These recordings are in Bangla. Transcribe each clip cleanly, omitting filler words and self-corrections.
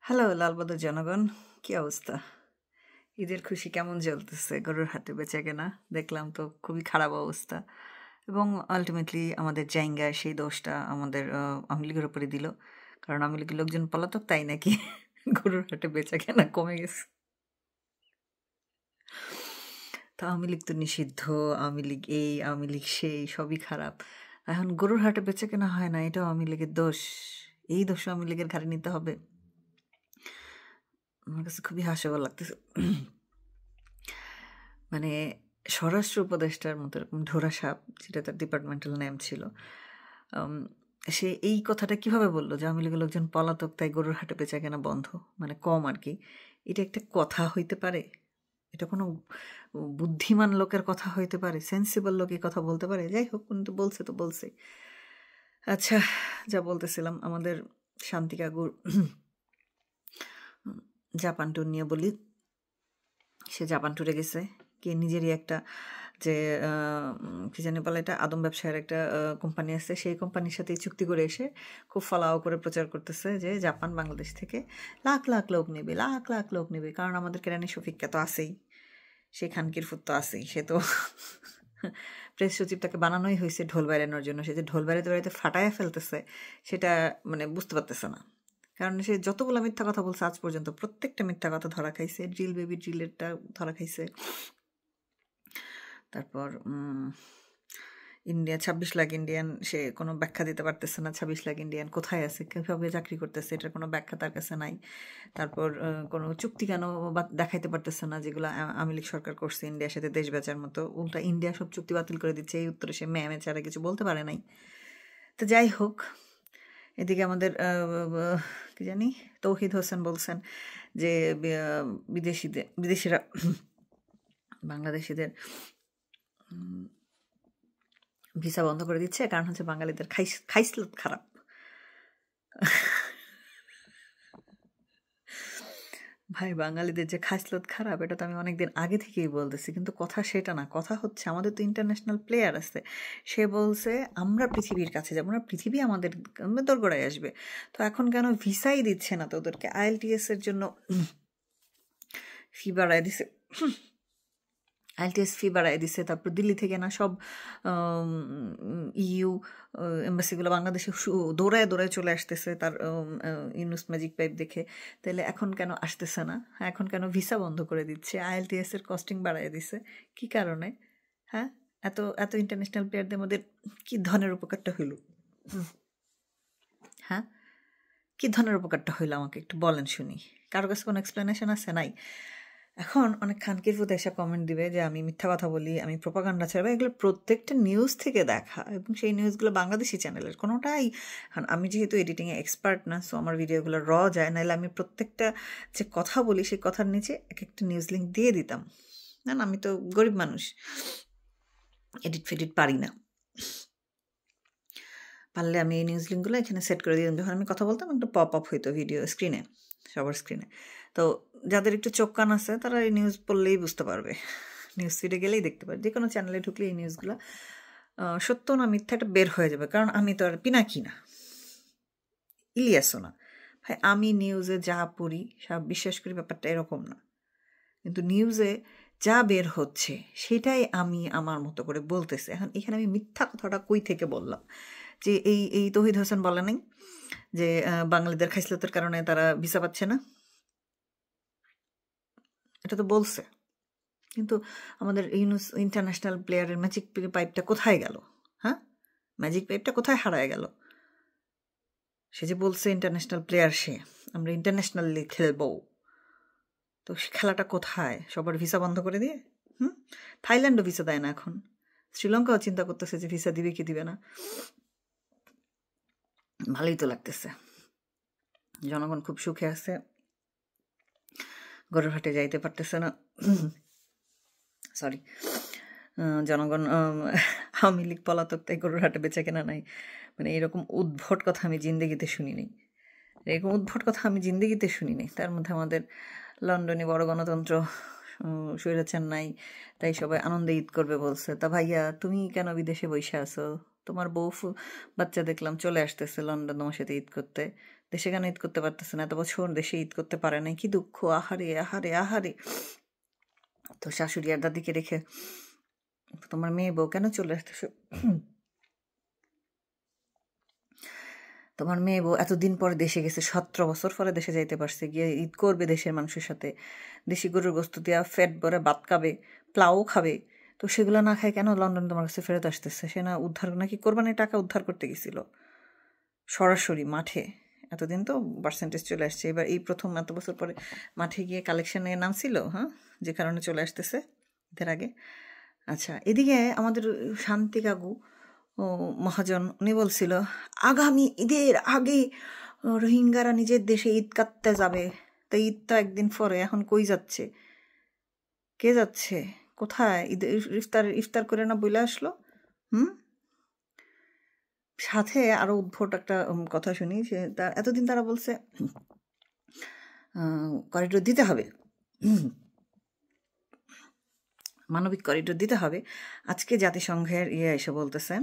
হ্যালো লালবাদর জনগণ, কি অবস্থা? ঈদের খুশি কেমন চলতেছে? গরুর হাটে বেচা কেনা দেখলাম তো খুবই খারাপ অবস্থা, এবং আলটিমেটলি আমাদের জাইঙ্গা সেই দোষটা আমাদের আওয়ামী লীগের উপরে দিল। কারণ আওয়ামী লীগের লোকজন পলাতক, তাই নাকি গরুর হাটে বেচা কেনা কমে গেছে। তো আওয়ামী লীগ তো নিষিদ্ধ, আওয়ামী লীগ এই, আওয়ামী লীগ সেই, সবই খারাপ। এখন গরুর হাটে বেচা কেনা হয় না, এটাও আওয়ামী লীগের দোষ। এই দোষ আওয়ামী লীগের ঘাড়ে নিতে হবে। আমার কাছে খুবই হাস্যকর লাগতেছে। মানে স্বরাষ্ট্র উপদেষ্টার মতো এরকম ঢোরা সাপ, যেটা তার ডিপার্টমেন্টাল নেম ছিল, সে এই কথাটা কিভাবে বললো যে আওয়ামী লীগের লোকজন পলাতক, তাই গরুর হাটে বেচা কেনা বন্ধ, মানে কম আর কি। এটা একটা কথা হইতে পারে? এটা কোনো বুদ্ধিমান লোকের কথা হইতে পারে? সেন্সিবল লোক এই কথা বলতে পারে? যাই হোক, কিন্তু বলছে তো বলছে। আচ্ছা, যা বলতেছিলাম, আমাদের শান্তি কাকুর জাপান ট্যুর নিয়ে বলি। সে জাপান ট্যুরে গেছে, গিয়ে নিজেরই একটা যে কি জানি বলে, এটা আদম ব্যবসায়ের একটা কোম্পানি আছে, সেই কোম্পানির সাথে চুক্তি করে এসে খুব ফলাও করে প্রচার করতেছে যে জাপান বাংলাদেশ থেকে লাখ লাখ লোক নেবে, লাখ লাখ লোক নেবে। কারণ আমাদের কেরানি শফিককে তো আছেই, সেই খানকির ফুট তো আছেই, সে তো প্রেস সচিব তাকে বানানোই হয়েছে ঢোল বাইরানোর জন্য। সে যে ঢোল বাইরাতে বাইরাতে ফাটাইয়া ফেলতেছে সেটা মানে বুঝতে পারতেছে না। কারণ সে যতগুলো মিথ্যা কথা বলছে আজ পর্যন্ত, প্রত্যেকটা মিথ্যা কথা ধরা খাইছে। ড্রিল বেবি ড্রিলেরটা ধরা খাইছে। তারপর ইন্ডিয়া 26 লাখ ইন্ডিয়ান, সে কোনো ব্যাখ্যা দিতে পারতেছে না 26 লাখ ইন্ডিয়ান কোথায় আছে, কীভাবে চাকরি করতেছে, এটার কোনো ব্যাখ্যা তার কাছে নাই। তারপর কোনো চুক্তি কেন দেখাইতে পারতেছে না, যেগুলো আওয়ামী লীগ সরকার করছে ইন্ডিয়ার সাথে দেশ বেচার মতো। উল্টা ইন্ডিয়া সব চুক্তি বাতিল করে দিচ্ছে, এই উত্তরে সে ম্যামে ছাড়া কিছু বলতে পারে নাই। তো যাই হোক, এদিকে আমাদের কি জানি তৌহিদ হোসেন বলছেন যে বিদেশিরা বাংলাদেশিদের ভিসা বন্ধ করে দিচ্ছে, কারণ হচ্ছে বাঙালিদের খাইসলত খারাপ। ভাই, বাঙালিদের যে খাইসলত খারাপ, এটা তো আমি অনেকদিন আগে থেকেই বলতেছি, কিন্তু কথা সেটা না। কথা হচ্ছে আমাদের তো ইন্টারন্যাশনাল প্লেয়ার আছে। সে বলছে আমরা পৃথিবীর কাছে যাবো না, পৃথিবী আমাদের দোরগোড়ায় আসবে। তো এখন কেন ভিসাই দিচ্ছে না? তো ওদেরকে IELTS এর জন্য ফি বাড়ায় দিছে, IELTS ফি বাড়াই দিছে। তারপর দিল্লি থেকে না সব EU এম্বাসিগুলো বাংলাদেশে দৌড়ায় দৌড়ায় চলে আসতেছে তার ইউনুস ম্যাজিক পাইপ দেখে। তাহলে এখন কেন আসতেছে না? এখন কেন ভিসা বন্ধ করে দিচ্ছে? IELTS এর কস্টিং বাড়াই দিছে কি কারণে? হ্যাঁ, এত এত ইন্টারন্যাশনাল প্লেয়ারদের মধ্যে কি ধরনের উপকারটা হইল? হ্যাঁ, কি ধরনের উপকারটা হইলো আমাকে একটু বলেন শুনি। কারো কাছে কোনো এক্সপ্লেনেশন আছে? নাই। এখন অনেক খানকির ফুট এসে কমেন্ট দিবে যে আমি মিথ্যা কথা বলি, আমি প্রোপাগান্ডা ছাড়বো। এগুলো প্রত্যেকটা নিউজ থেকে দেখা, এবং সেই নিউজগুলো বাংলাদেশি চ্যানেলের কোনোটাই। আমি যেহেতু এডিটিংয়ে এক্সপার্ট না, সো আমার ভিডিওগুলো যায়, নাহলে আমি প্রত্যেকটা যে কথা বলি সেই কথার নিচে এক একটা নিউজ লিঙ্ক দিয়ে দিতাম। না, আমি তো গরিব মানুষ, এডিট ফেডিট পারি না। পারলে আমি এই নিউজ লিঙ্কগুলো এখানে সেট করে দিতাম। যখন আমি কথা বলতাম একটা পপ আপ হইতো ভিডিও স্ক্রিনে, সবার স্ক্রিনে। তো যাদের একটু চোখ কান আছে তারা এই নিউজ পড়লেই বুঝতে পারবে, নিউজ ফিডে গেলেই দেখতে পারবে। যে কোনো চ্যানেলে ঢুকলে এই নিউজগুলো সত্য না মিথ্যাটা বের হয়ে যাবে। কারণ আমি তো আর পিনাকি না, ইলিয়াসও না। ভাই, আমি নিউজে যা পড়ি সব বিশ্বাস করি, ব্যাপারটা এরকম না। কিন্তু নিউজে যা বের হচ্ছে সেটাই আমি আমার মতো করে বলতেছি। এখন এখানে আমি মিথ্যা কথাটা কই থেকে বললাম? যে এই তৌহিদ হোসেন বলে নাই যে বাঙালিদের খাইসলতের কারণে তারা ভিসা পাচ্ছে না? এটা তো বলছে। কিন্তু আমাদের ইন্টারন্যাশনাল প্লেয়ারের ম্যাজিক পাইপটা কোথায় গেল? হ্যাঁ, ম্যাজিক পাইপটা কোথায় হারায় গেল? সে যে বলছে ইন্টারন্যাশনাল প্লেয়ার, সে আমরা ইন্টারন্যাশনালি খেলবো, তো সে খেলাটা কোথায়? সবার ভিসা বন্ধ করে দিয়ে। থাইল্যান্ডও ভিসা দেয় না এখন। শ্রীলঙ্কাও চিন্তা করতেছে যে ভিসা দিবে কি দিবে না। ভালোই তো লাগতেছে, জনগণ খুব সুখে আছে, গরুর হাটে যাইতে পারতেছে না। সরি, জনগণ আওয়ামী লীগ পলাতক, তাই গরুর হাটে বেচা কেনা নাই। মানে এরকম উদ্ভট কথা আমি জিন্দেগিতে শুনি নাই। এরকম উদ্ভট কথা আমি জিন্দেগিতে শুনি নাই। তার মধ্যে আমাদের লন্ডনে বড় গণতন্ত্র স্বৈরাচার নাই, তাই সবাই আনন্দে ঈদ করবে বলছে। তা ভাইয়া, তুমি কেন বিদেশে বসে আছো? তোমার বউ বাচ্চা দেখলাম চলে আসতেছে লন্ডন তোমার সাথে ঈদ করতে, দেশে কেন ঈদ করতে পারতেছে না, এত বছর দেশে ঈদ করতে পারে না, কি দুঃখ, আহারে আহারে আহারে। তো শাশুড়ি আর দাদিকে রেখে তোমার মেয়ে বউ কেন চলে আসতেছে, তোমার মেয়ে বউ এতদিন পরে দেশে গেছে, 17 বছর পরে দেশে যাইতে পারছে, গিয়ে ঈদ করবে দেশের মানুষের সাথে, দেশি গরুর গোস্ত দিয়া ফ্যাট ভরে ভাত খাবে, প্লাও খাবে, তো সেগুলো না খায় কেন লন্ডন তোমার কাছে ফেরত আসতেছে? সে না উদ্ধার নাকি কোরবানির টাকা উদ্ধার করতে গেছিল সরাসরি মাঠে, এতদিন তো পার্সেন্টেজ চলে আসছে, এবার এই প্রথম এত বছর পরে মাঠে গিয়ে কালেকশনে নামছিল, হ্যাঁ, যে কারণে চলে আসতেছে ঈদের আগে। আচ্ছা, এদিকে আমাদের শান্তি কাকু ও মহাজন উনি বলছিল আগামী ঈদের আগে রোহিঙ্গারা নিজের দেশে ঈদ কাটতে যাবে, তো ঈদ তো একদিন পরে, এখন কই যাচ্ছে, কে যাচ্ছে, কোথায়? ঈদ ইফতার করে না বলে আসলো। সাথে আরো উদ্ভট একটা কথা শুনি, যে এতদিন তারা বলছে করিডোর দিতে হবে, মানবিক করিডোর দিতে হবে। আজকে জাতিসংঘের এসে বলতেছে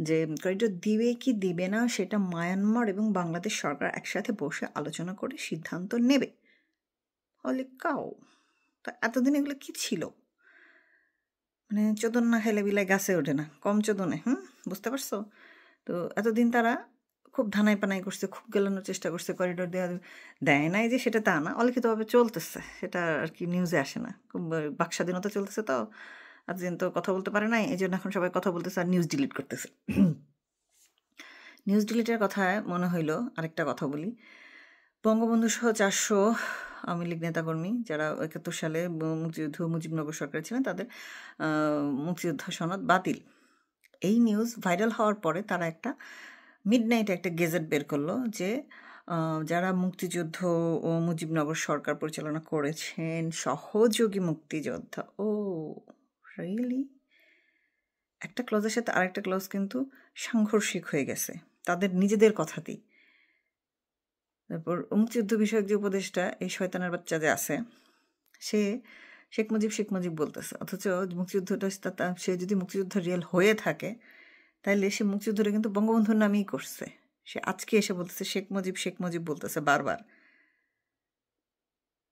যে করিডোর দিবে কি দিবে না সেটা মায়ানমার এবং বাংলাদেশ সরকার একসাথে বসে আলোচনা করে সিদ্ধান্ত নেবে। হলে কাও, তা এতদিন এগুলো কি ছিল? মানে চোদন না খেলে বিলাই গাছে ওঠে না, কম চোদনে, বুঝতে পারছো? তো এতদিন তারা খুব ধানাই পানাই করছে, খুব গেলানোর চেষ্টা করছে, করিডোর দেয় নাই যে সেটা তা না, অলিখিতভাবে চলতেছে, সেটা আর কি নিউজে আসে না, খুব বাক স্বাধীনতা চলতেছে, তো এতদিন তো কথা বলতে পারে নাই, এই জন্য এখন সবাই কথা বলতেছে আর নিউজ ডিলিট করতেছে। নিউজ ডিলিটের কথায় মনে হইল আরেকটা কথা বলি, বঙ্গবন্ধু সহ 400 আওয়ামী লীগ নেতাকর্মী যারা 71 সালে মুক্তিযুদ্ধ মুজিবনগর সরকার ছিলেন, তাদের মুক্তিযোদ্ধা সনদ বাতিল। এই নিউজ ভাইরাল হওয়ার পরে তারা একটা মিডনাইটে একটা গেজেট বের করলো যে যারা মুক্তিযুদ্ধ ও মুজিবনগর সরকার পরিচালনা করেছেন সহযোগী মুক্তিযোদ্ধা। ও রিয়েলি? একটা ক্লজের সাথে আরেকটা ক্লজ কিন্তু সাংঘর্ষিক হয়ে গেছে তাদের নিজেদের কথাতেই। তারপর মুক্তিযুদ্ধ বিষয়ক যে উপদেষ্টা, এই শয়তানের বাচ্চা যে আছে, সে শেখ মুজিব বলতেছে, অথচ মুক্তিযুদ্ধটা সে যদি মুক্তিযুদ্ধ রিয়েল হয়ে থাকে তাহলে সে মুক্তিযুদ্ধটা কিন্তু বঙ্গবন্ধুর নামেই করছে। সে আজকে এসে বলতেছে শেখ মুজিব বলতেছে বারবার।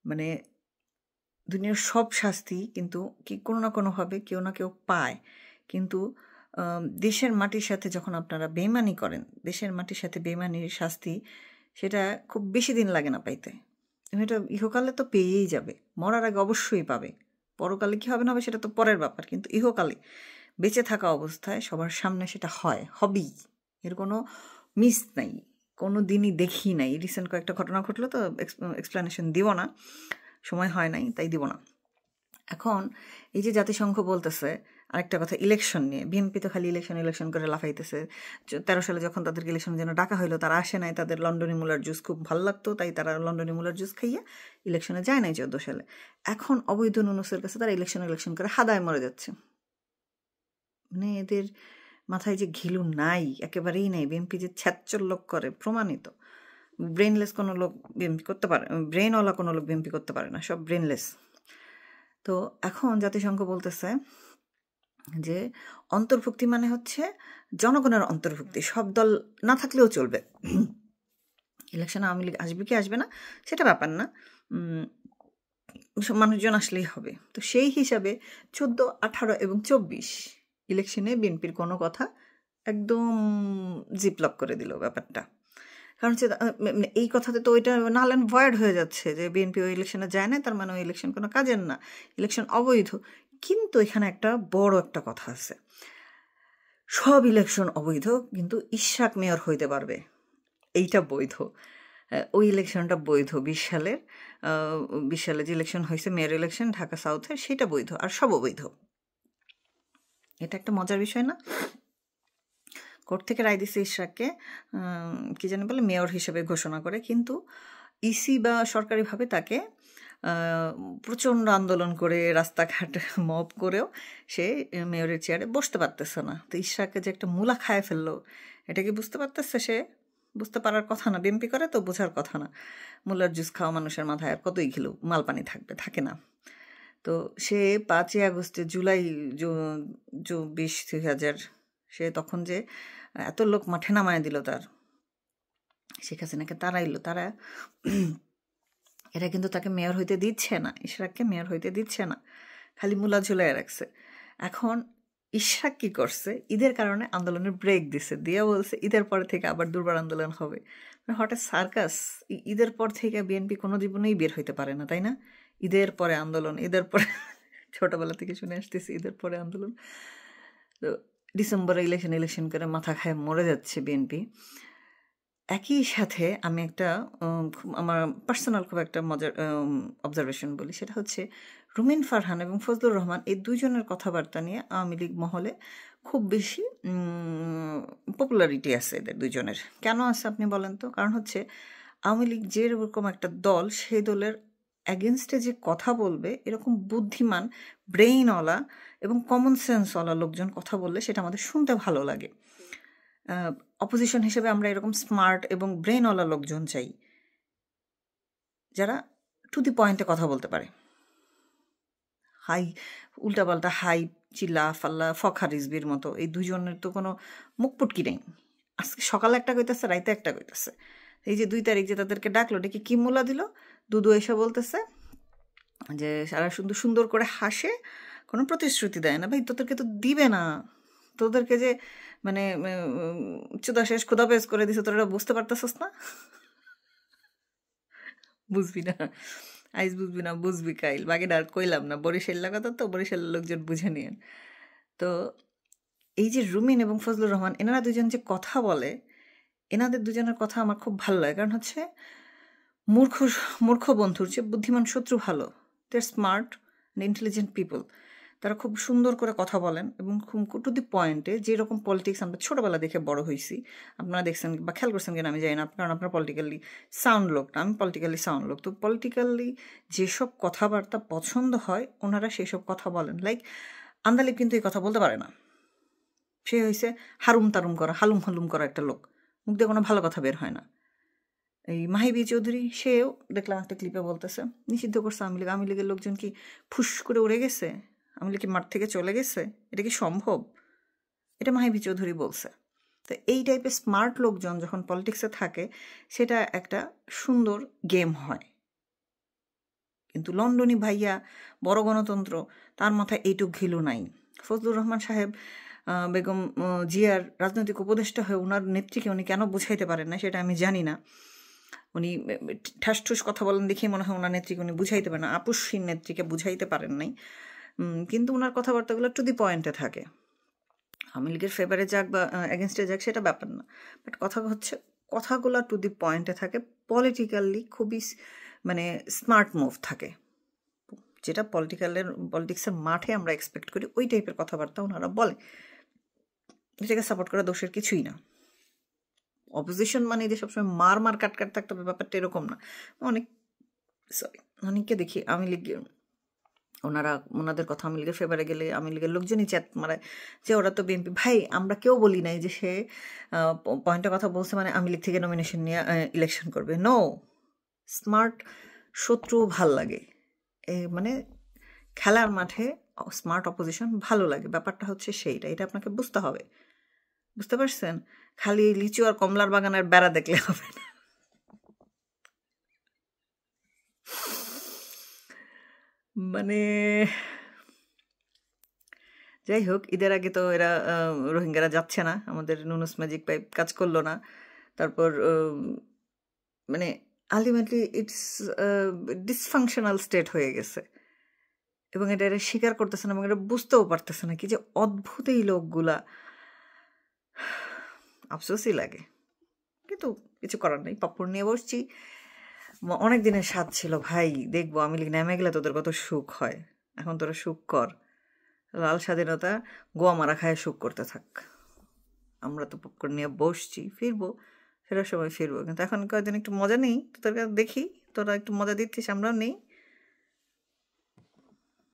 মানে দুনিয়ার সব শাস্তি কিন্তু কি কোনো না কোনোভাবে কেউ না কেউ পায়, কিন্তু দেশের মাটির সাথে যখন আপনারা বেইমানি করেন, দেশের মাটির সাথে বেইমানির শাস্তি সেটা খুব বেশি দিন লাগে না পাইতে। এটা ইহকালে তো পেয়েই যাবে, মরার আগে অবশ্যই পাবে, পরকালে কী হবে না হবে সেটা তো পরের ব্যাপার, কিন্তু ইহকালে বেঁচে থাকা অবস্থায় সবার সামনে সেটা হবেই, এর কোনো মিস নাই, কোনো দিনই দেখি নাই। রিসেন্ট কয়েকটা ঘটনা ঘটলো, তো এক্সপ্লেনেশন দিব না, সময় হয় নাই তাই দিব না। এখন এই যে জাতিসংঘ বলতেছে আরেকটা কথা ইলেকশন নিয়ে, বিএনপি তো খালি ইলেকশন করে লাফাইতেছে। 13 সালে যখন তাদেরকে ইলেকশনের জন্য ডাকা হইলো তারা আসে নাই, তাদের লন্ডনী মুলার জুস খুব ভালো লাগতো, তাই তারা লন্ডনী মুলার জুস খাইয়া ইলেকশনে যায় নাই 14 সালে। এখন অবৈধ নুনুসের কাছে তারা ইলেকশন করে হাদায় মরে যাচ্ছে। মানে এদের মাথায় যে ঘিলু নাই, একেবারেই নাই। বিএনপি যে ছ্যাচ্চল্যক করে প্রমাণিত। ব্রেনলেস কোনো লোক বিএনপি করতে পারে, ব্রেনওয়ালা কোনো লোক বিএনপি করতে পারে না, সব ব্রেনলেস। তো এখন জাতিসংঘ বলতেছে যে অন্তর্ভুক্তি মানে হচ্ছে জনগণের অন্তর্ভুক্তি, সব দল না থাকলেও চলবে। ইলেকশনে আওয়ামী লীগ আসবে কি আসবে না সেটা ব্যাপার না, মানুষজন আসলেই হবে। তো সেই হিসাবে 14, 18 এবং 24 ইলেকশনে বিএনপির কোনো কথা একদম জিপলক করে দিল ব্যাপারটা। কারণ হচ্ছে এই কথাতে তো ওইটা নাল অ্যান্ড ভয়েড হয়ে যাচ্ছে যে বিএনপি ওই ইলেকশনে যায় না, তার মানে ওই ইলেকশন কোনো কাজের না, ইলেকশন অবৈধ। কিন্তু এখানে একটা বড় একটা কথা আছে, সব ইলেকশন অবৈধ কিন্তু ইশরাক মেয়র হইতে পারবে, এইটা বৈধ। ওই ইলেকশনটা বৈধ 20 সালে যে ইলেকশন হয়েছে মেয়র ইলেকশন ঢাকা সাউথের, সেটা বৈধ, আর সব অবৈধ। এটা একটা মজার বিষয় না? কোর্ট থেকে রায় দিছে ইশরাককে কি জানি বলে মেয়র হিসেবে ঘোষণা করে, কিন্তু ইসি বা সরকারিভাবে তাকে প্রচণ্ড আন্দোলন করে রাস্তাঘাট মব করেও সে মেয়রের চেয়ারে বসতে পারতেছে না। তো ইশরাককে যে একটা মূলা খায় ফেললো, এটা কি বুঝতে পারতেছে? সে বুঝতে পারার কথা না, বিএমপি করে তো বোঝার কথা না। মূলার জুস খাওয়া মানুষের মাথায় আর কতই ঘিলু মালপানি থাকে না। তো সে 5 আগস্টে জুলাই 2020 সে তখন যে এত লোক মাঠে নামায় দিল তার, শেখ হাসিনাকে তারাইলো, তারা এরা কিন্তু তাকে মেয়র হইতে দিচ্ছে না, ইশরাককে মেয়র হইতে দিচ্ছে না, খালি মুলা ঝুলাই রাখছে। এখন ইশরাক কি করছে, ঈদের কারণে আন্দোলনের ব্রেক দিছে, দিয়া বলছে ঈদের পর থেকে আবার দুর্বার আন্দোলন হবে। হঠাৎ সার্কাস, ঈদের পর থেকে বিএনপি কোনো জীবনেই বের হইতে পারে না, তাই না? ঈদের পরে আন্দোলন, ঈদের পরে ছোটবেলা থেকে শুনে আসতেছি ঈদের পরে আন্দোলন। তো ডিসেম্বরে ইলেকশন করে মাথা খায় মরে যাচ্ছে বিএনপি। একই সাথে আমি একটা আমার পার্সোনাল খুব একটা মজার অবজারভেশন বলি, সেটা হচ্ছে রুমিন ফারহান এবং ফজলুর রহমান এই দুইজনের কথাবার্তা নিয়ে আওয়ামী লীগ মহলে খুব বেশি পপুলারিটি আছে এদের দুইজনের। কেন আছে আপনি বলেন তো? কারণ হচ্ছে আওয়ামী লীগ যেরকম একটা দল, সেই দলের অ্যাগেনস্টে যে কথা বলবে এরকম বুদ্ধিমান, ব্রেইনওয়ালা এবং কমন সেন্সওয়ালা লোকজন কথা বললে সেটা আমাদের শুনতে ভালো লাগে। অপোজিশন হিসেবে আমরা এরকম স্মার্ট এবং ব্রেনওয়ালা লোকজন চাই, যারা টু দি পয়েন্টে কথা বলতে পারে। হাই উল্টাপাল্টা হাই চিল্লা ফাল্লা ফখা রিজবির মতো এই দুজনের তো কোনো মুখপুটকি নেই। আজকে সকালে একটা কইতেছে, রাইতে একটা কইতেছে। এই যে 2 তারিখ যে তাদেরকে ডাকলো, ডেকে কি মোলা দিল, দুদু এসে বলতেছে যে সারা সুন্দর সুন্দর করে হাসে, কোনো প্রতিশ্রুতি দেয় না। ভাই তোদেরকে তো দিবে না, তোদেরকে যে মানে চুদা শেষ খোদা পেশ করে দিছে, তোরা বুঝতে পারতেছস না? বুঝবি না আইস, বুঝবি না, বুঝবি কাইল। বাকি আর কইলাম না, বরিশালের কথা তো বরিশালের লোকজন বুঝে নিয়েন। তো এই যে রুমিন এবং ফজলুর রহমান, এনারা দুজন যে কথা বলে, এনাদের দুজনের কথা আমার খুব ভালো লাগে। কারণ হচ্ছে মূর্খ বন্ধুর চেয়ে বুদ্ধিমান শত্রু ভালো। দে আর স্মার্ট অ্যান্ড ইন্টেলিজেন্ট পিপল। তারা খুব সুন্দর করে কথা বলেন এবং খুব টু দি পয়েন্টে। যেরকম পলিটিক্স আমরা ছোটোবেলা দেখে বড় হয়েছি, আপনারা দেখছেন বা খেয়াল করছেন কিনা আমি জানি না, কারণ আপনার পলিটিক্যালি সাউন্ড লোক না, আমি পলিটিক্যালি সাউন্ড লোক। তো পলিটিক্যালি যেসব কথাবার্তা পছন্দ হয় ওনারা সেই সব কথা বলেন। লাইক আন্দালিব কিন্তু এই কথা বলতে পারে না, সে হয়েছে হারুম তারুম করা, হালুম হালুম করা একটা লোক, মুখ দিয়ে কোনো ভালো কথা বের হয় না। এই মাহিবি চৌধুরী, সেও দেখলাম একটা ক্লিপে বলতেছে নিষিদ্ধ করছে আওয়ামী লীগ। আওয়ামী লীগের লোকজন কি ফুস করে উড়ে গেছে? আওয়ামী লীগ কি মাঠ থেকে চলে গেছে? এটা কি সম্ভব? এটা মাহিবি চৌধুরী বলছে। তো এই টাইপের স্মার্ট লোকজন যখন পলিটিক্সে থাকে, সেটা একটা সুন্দর গেম হয়। কিন্তু লন্ডনী ভাইয়া বড় গণতন্ত্র, তার মাথায় এইটুক ঘিলু নাই। ফজলুর রহমান সাহেব বেগম জিয়ার রাজনৈতিক উপদেষ্টা হয়ে ওনার নেত্রীকে উনি কেন বুঝাইতে পারেন না সেটা আমি জানি না। উনি ঠাসঠুস কথা বলেন দেখেই মনে হয় ওনার নেত্রীকে উনি বুঝাইতে পারেন না, আপুসীন নেত্রীকে বুঝাইতে পারেন নাই। কিন্তু ওনার কথাবার্তাগুলো টু দি পয়েন্টে থাকে। আওয়ামী লীগের ফেভারে যাক বা এগেনস্টে যাক সেটা ব্যাপার না, বাট কথা হচ্ছে কথাগুলো টু দি পয়েন্টে থাকে, পলিটিক্যালি খুবই মানে স্মার্ট মুভ থাকে, যেটা পলিটিক্সের মাঠে আমরা এক্সপেক্ট করি ওই টাইপের কথাবার্তা ওনারা বলে। এটাকে সাপোর্ট করা দোষের কিছুই না। অপোজিশন মানে যে সবসময় মার কাট থাকতে হবে ব্যাপারটা এরকম না। অনেককে দেখি আওয়ামী লীগ, ওনাদের কথা আওয়ামী লীগের ফেভারে গেলে আওয়ামী লীগের লোকজনই চ্যাট মারায় যে ওরা তো বিএনপি। ভাই আমরা কেউ বলি নাই যে সে পয়েন্টের কথা বলছে মানে আওয়ামী লীগ থেকে নমিনেশন নিয়ে ইলেকশন করবে। নো, স্মার্ট শত্রু ভাল লাগে, মানে খেলার মাঠে স্মার্ট অপোজিশন ভালো লাগে। ব্যাপারটা হচ্ছে সেইটা, এটা আপনাকে বুঝতে হবে। বুঝতে পারছেন? খালি লিচু আর কমলার বাগানের বেড়া দেখলে হবে না। মানে যাই হোক, ঈদের আগে তো এরা রোহিঙ্গারা যাচ্ছে না, আমাদের নুনুস ম্যাজিক পাইপ কাজ করলো না। তারপর মানে আলটিমেটলি ইটস ডিসফাংশনাল স্টেট হয়ে গেছে এবং এটা এরা স্বীকার করতেছে না এবং এটা বুঝতেও পারতেছে না। কি যে অদ্ভুত এই লোকগুলা, আফসোসই লাগে, কিন্তু কিছু করার নেই। পাপড় নিয়ে বসছি, অনেক দিনের স্বাদ ছিল ভাই, দেখবো আমি লিখ নেমে গেলে তোদের কত সুখ হয়। এখন তোরা সুখ কর, লাল স্বাধীনতা গোয়া মারা খায় সুখ করতে থাক। আমরা তো পপকর্ন নিয়ে বসছি, ফিরবো, ফেরার সময় ফিরবো, কিন্তু এখন কয়েকদিন একটু মজা নেই, তোদের দেখি তোরা একটু মজা দিচ্ছিস, আমরাও নেই।